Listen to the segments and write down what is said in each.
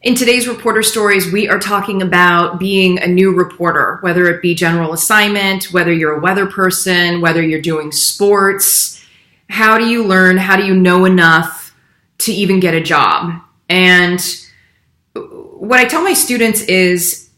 In today's Reporter Stories, we are talking about being a new reporter, whether it be general assignment, whether you're a weather person, whether you're doing sports. How do you learn? How do you know enough to even get a job? And what I tell my students is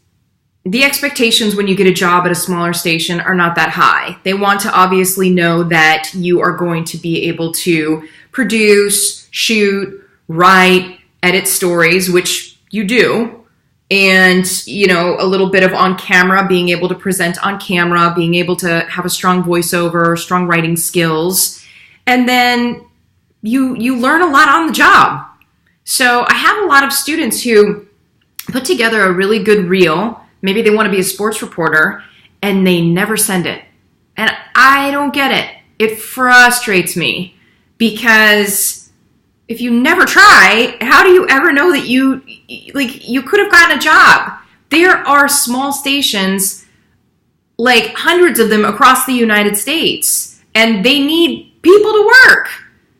the expectations when you get a job at a smaller station are not that high. They want to obviously know that you are going to be able to produce, shoot, write, edit stories, which you do, and, a little bit of on camera, being able to present on camera, being able to have a strong voiceover, strong writing skills, and then you learn a lot on the job. So I have a lot of students who put together a really good reel. Maybe they want to be a sports reporter, and they never send it. And I don't get it. It frustrates me, because if you never try, how do you ever know that you could have gotten a job? There are small stations, like hundreds of them across the United States, and they need people to work.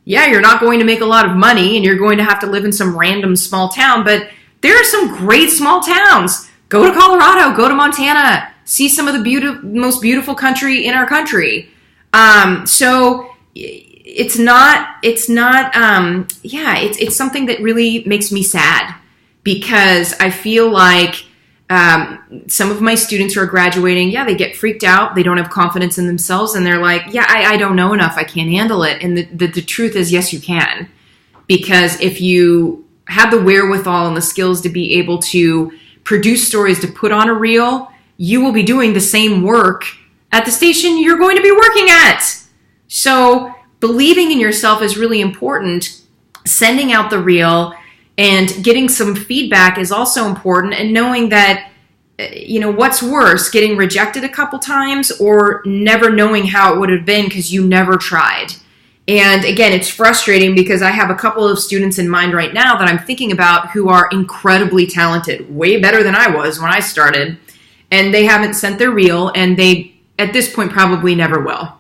Yeah, you're not going to make a lot of money, and you're going to have to live in some random small town, but there are some great small towns. Go to Colorado, go to Montana, see some of the most beautiful country in our country. So it's something that really makes me sad, because I feel like some of my students who are graduating, they get freaked out. They don't have confidence in themselves, and they're like, I don't know enough. I can't handle it. And the truth is, yes, you can. Because if you have the wherewithal and the skills to be able to produce stories to put on a reel, you will be doing the same work at the station you're going to be working at. So believing in yourself is really important. Sending out the reel and getting some feedback is also important, and knowing that, what's worse, getting rejected a couple times or never knowing how it would have been because you never tried. And again, it's frustrating, because I have a couple of students in mind right now that I'm thinking about who are incredibly talented, way better than I was when I started, and they haven't sent their reel, and they, at this point, probably never will.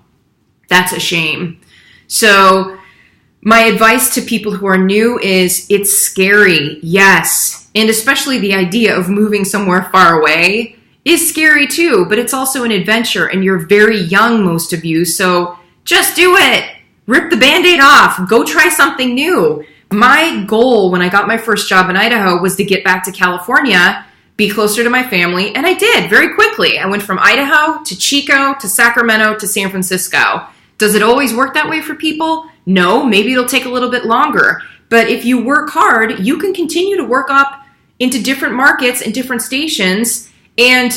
That's a shame. So my advice to people who are new is, it's scary, yes. And especially the idea of moving somewhere far away is scary too, but it's also an adventure, and you're very young, most of you, so just do it. Rip the Band-Aid off. Go try something new. My goal when I got my first job in Idaho was to get back to California, be closer to my family, and I did very quickly. I went from Idaho to Chico to Sacramento to San Francisco. Does it always work that way for people? No, maybe it'll take a little bit longer. But if you work hard, you can continue to work up into different markets and different stations. And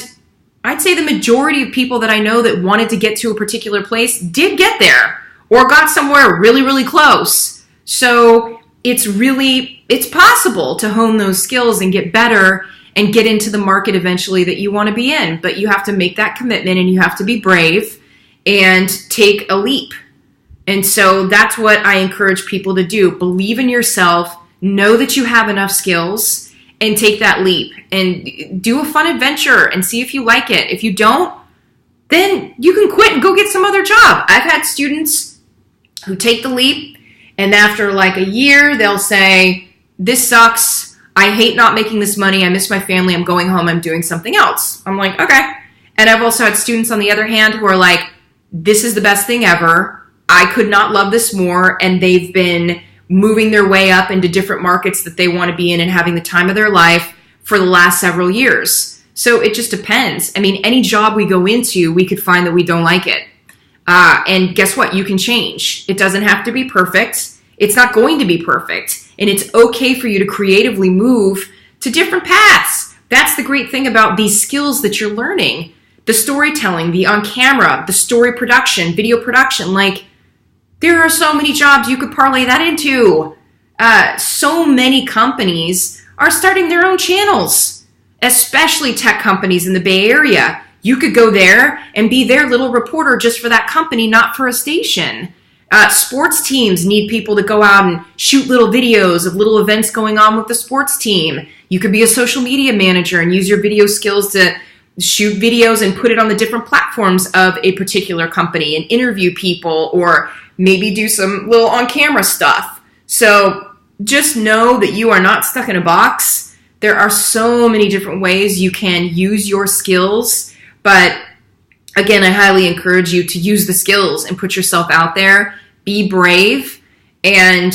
I'd say the majority of people that I know that wanted to get to a particular place did get there, or got somewhere really, really close. So it's possible to hone those skills and get better and get into the market eventually that you want to be in. But you have to make that commitment, and you have to be brave and take a leap. And so that's what I encourage people to do. Believe in yourself, know that you have enough skills, and take that leap. And do a fun adventure and see if you like it. If you don't, then you can quit and go get some other job. I've had students who take the leap, and after like a year, they'll say, this sucks. I hate not making this money. I miss my family. I'm going home. I'm doing something else. I'm like, okay. And I've also had students on the other hand who are like, this is the best thing ever. I could not love this more. And they've been moving their way up into different markets that they want to be in and having the time of their life for the last several years. So it just depends. I mean, any job we go into, we could find that we don't like it. And guess what? You can change. It doesn't have to be perfect. It's not going to be perfect. And it's okay for you to creatively move to different paths. That's the great thing about these skills that you're learning. The storytelling, the on camera, the story production, video production. Like, there are so many jobs you could parlay that into. So many companies are starting their own channels, especially tech companies in the Bay Area. You could go there and be their little reporter just for that company, not for a station. Sports teams need people to go out and shoot little videos of little events going on with the sports team. You could be a social media manager and use your video skills to shoot videos and put it on the different platforms of a particular company and interview people, or maybe do some little on-camera stuff. So just know that you are not stuck in a box, There are so many different ways you can use your skills, but again, I highly encourage you to use the skills and put yourself out there. Be brave and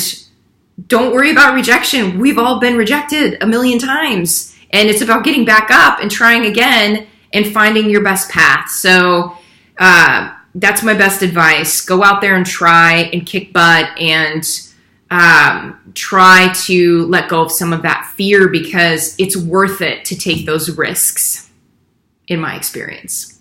don't worry about rejection. We've all been rejected a million times, and it's about getting back up and trying again and finding your best path. So that's my best advice. Go out there and try and kick butt and try to let go of some of that fear, because it's worth it to take those risks, in my experience.